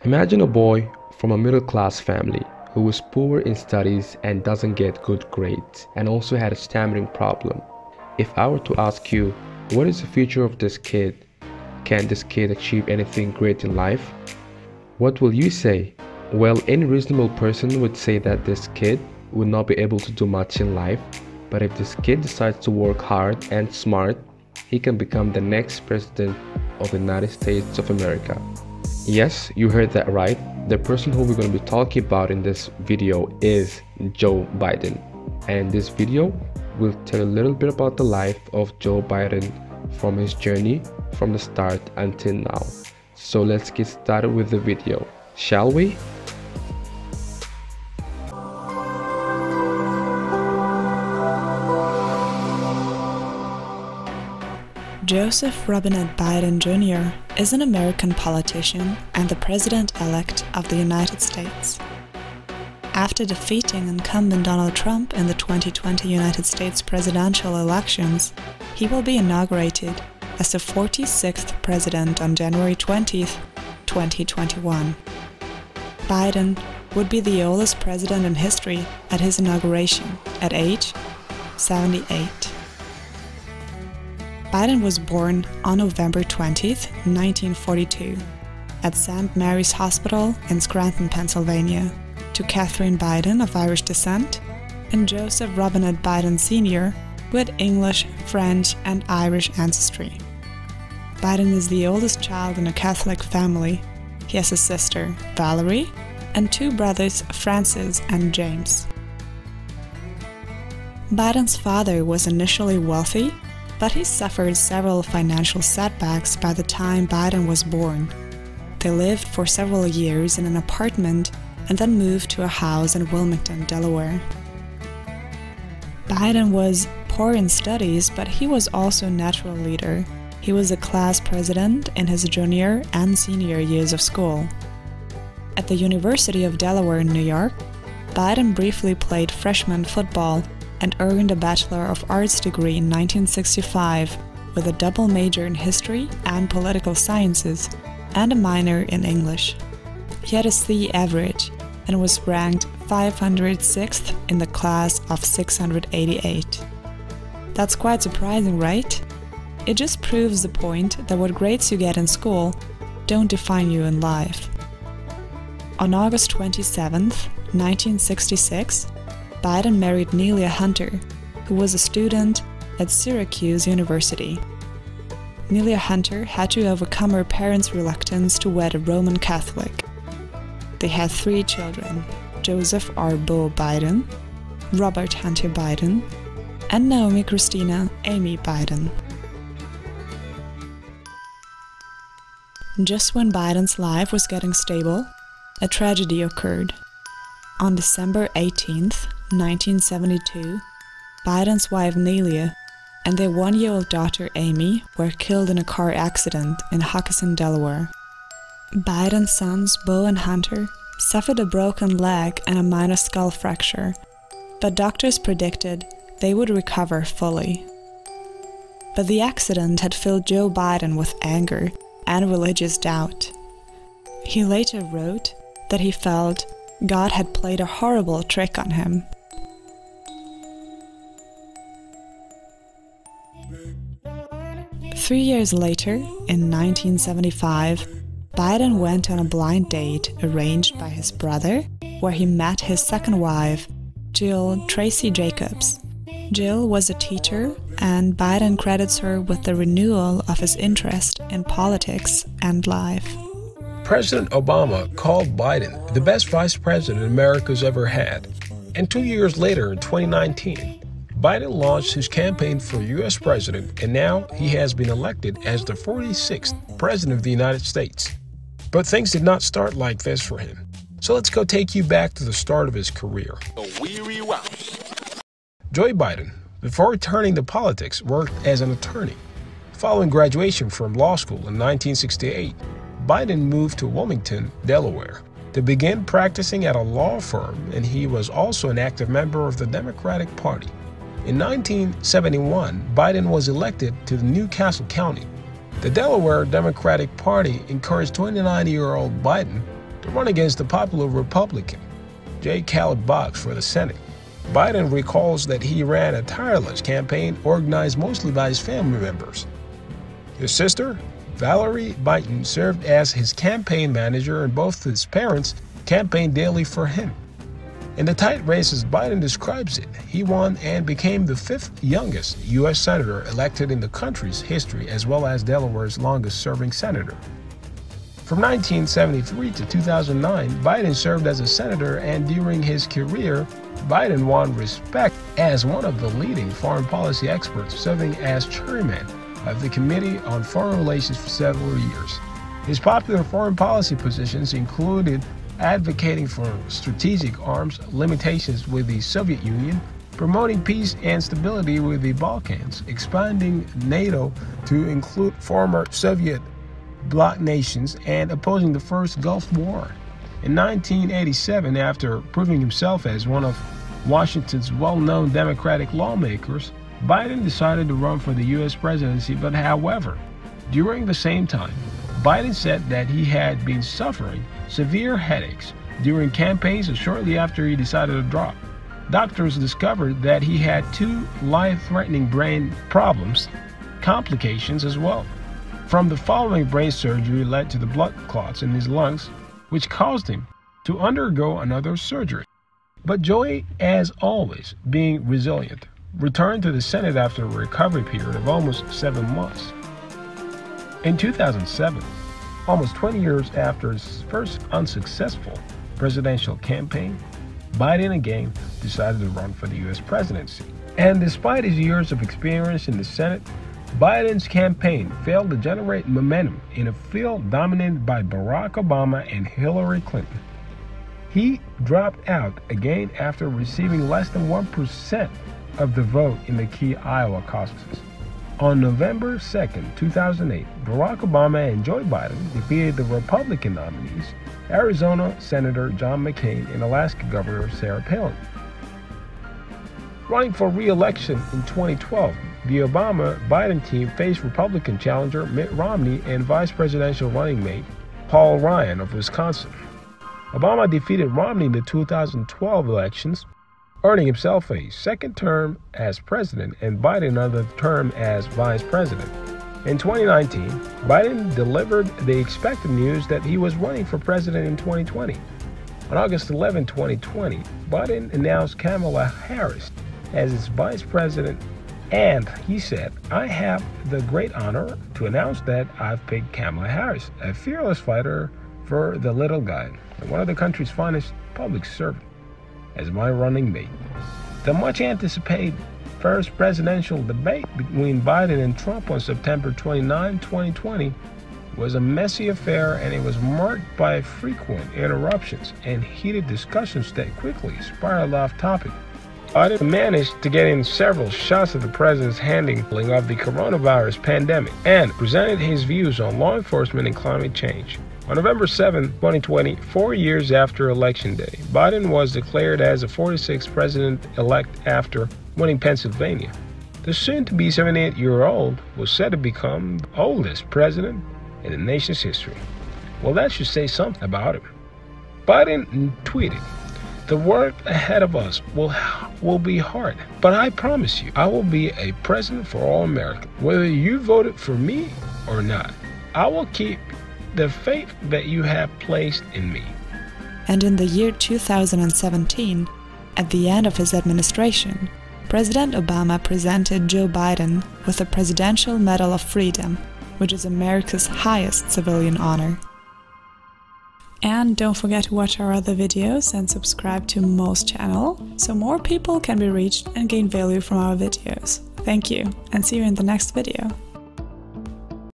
Imagine a boy from a middle-class family who is poor in studies and doesn't get good grades and also had a stammering problem. If I were to ask you, what is the future of this kid? Can this kid achieve anything great in life? What will you say? Well, any reasonable person would say that this kid would not be able to do much in life, but if this kid decides to work hard and smart, he can become the next president of the United States of America. Yes, you heard that right. The person who we're going to be talking about in this video is Joe Biden. And this video will tell a little bit about the life of Joe Biden from his journey from the start until now. So let's get started with the video, shall we? Joseph Robinette Biden Jr. is an American politician and the President-elect of the United States. After defeating incumbent Donald Trump in the 2020 United States presidential elections, he will be inaugurated as the 46th president on January 20, 2021. Biden would be the oldest president in history at his inauguration at age 78. Biden was born on November 20, 1942, at St. Mary's Hospital in Scranton, Pennsylvania, to Catherine Biden of Irish descent and Joseph Robinette Biden Sr. with English, French, and Irish ancestry. Biden is the oldest child in a Catholic family. He has a sister, Valerie, and two brothers, Francis and James. Biden's father was initially wealthy, but he suffered several financial setbacks by the time Biden was born. They lived for several years in an apartment and then moved to a house in Wilmington, Delaware. Biden was poor in studies, but he was also a natural leader. He was a class president in his junior and senior years of school. At the University of Delaware in New York, Biden briefly played freshman football and earned a Bachelor of Arts degree in 1965 with a double major in history and political sciences and a minor in English. He had a C average and was ranked 506th in the class of 688. That's quite surprising, right? It just proves the point that what grades you get in school don't define you in life. On August 27, 1966, Biden married Nelia Hunter, who was a student at Syracuse University. Nelia Hunter had to overcome her parents' reluctance to wed a Roman Catholic. They had 3 children, Joseph R. Bo Biden, Robert Hunter Biden, and Naomi Christina Amy Biden. Just when Biden's life was getting stable, a tragedy occurred. On December 18th, 1972, Biden's wife Nelia and their 1-year-old daughter Amy were killed in a car accident in Huckisson, Delaware. Biden's sons Bo and Hunter suffered a broken leg and a minor skull fracture, but doctors predicted they would recover fully. But the accident had filled Joe Biden with anger and religious doubt. He later wrote that he felt God had played a horrible trick on him. Three years later, in 1975, Biden went on a blind date arranged by his brother, where he met his second wife, Jill Tracy Jacobs. Jill was a teacher, and Biden credits her with the renewal of his interest in politics and life. President Obama called Biden the best vice president America's ever had. And 2 years later, in 2019, Biden launched his campaign for U.S. president, and now he has been elected as the 46th president of the United States. But things did not start like this for him. So let's go take you back to the start of his career. Joe Biden, before returning to politics, worked as an attorney. Following graduation from law school in 1968, Biden moved to Wilmington, Delaware, to begin practicing at a law firm, and he was also an active member of the Democratic Party. In 1971, Biden was elected to the Newcastle County. The Delaware Democratic Party encouraged 29-year-old Biden to run against the popular Republican, J. Caleb Boggs, for the Senate. Biden recalls that he ran a tireless campaign organized mostly by his family members. His sister, Valerie Biden, served as his campaign manager, and both his parents campaigned daily for him. In the tight races, Biden describes it, he won and became the 5th youngest U.S. senator elected in the country's history, as well as Delaware's longest-serving senator. From 1973 to 2009, Biden served as a senator, and during his career, Biden won respect as one of the leading foreign policy experts, serving as chairman of the Committee on Foreign Relations for several years. His popular foreign policy positions included advocating for strategic arms limitations with the Soviet Union, promoting peace and stability with the Balkans, expanding NATO to include former Soviet bloc nations, and opposing the First Gulf War. In 1987, after proving himself as one of Washington's well-known Democratic lawmakers, Biden decided to run for the U.S. presidency, but however, during the same time, Biden said that he had been suffering severe headaches during campaigns, and shortly after he decided to drop. Doctors discovered that he had 2 life-threatening brain problems, complications as well. From the following brain surgery led to the blood clots in his lungs, which caused him to undergo another surgery. But Joey, as always, being resilient, returned to the Senate after a recovery period of almost 7 months. In 2007, almost 20 years after his first unsuccessful presidential campaign, Biden again decided to run for the U.S. presidency. And despite his years of experience in the Senate, Biden's campaign failed to generate momentum in a field dominated by Barack Obama and Hillary Clinton. He dropped out again after receiving less than 1% of the vote in the key Iowa caucuses. On November 2, 2008, Barack Obama and Joe Biden defeated the Republican nominees, Arizona Senator John McCain and Alaska Governor Sarah Palin. Running for re-election in 2012, the Obama-Biden team faced Republican challenger Mitt Romney and vice presidential running mate Paul Ryan of Wisconsin. Obama defeated Romney in the 2012 elections, earning himself a second term as president and Biden another term as vice president. In 2019, Biden delivered the expected news that he was running for president in 2020. On August 11, 2020, Biden announced Kamala Harris as his vice president, and he said, "I have the great honor to announce that I've picked Kamala Harris, a fearless fighter for the little guy, and one of the country's finest public servants, as my running mate." The much-anticipated first presidential debate between Biden and Trump on September 29, 2020 was a messy affair, and it was marked by frequent interruptions and heated discussions that quickly spiraled off topic. Biden managed to get in several shots of the president's handling of the coronavirus pandemic and presented his views on law enforcement and climate change. On November 7, 2020, 4 years after Election Day, Biden was declared as the 46th president-elect after winning Pennsylvania. The soon-to-be 78-year-old was said to become the oldest president in the nation's history. Well, that should say something about him. Biden tweeted, "The work ahead of us will be hard, but I promise you, I will be a president for all Americans. Whether you voted for me or not, I will keep the faith that you have placed in me." And in the year 2017, at the end of his administration, President Obama presented Joe Biden with the Presidential Medal of Freedom, which is America's highest civilian honor. And don't forget to watch our other videos and subscribe to Mo's channel, so more people can be reached and gain value from our videos. Thank you, and see you in the next video.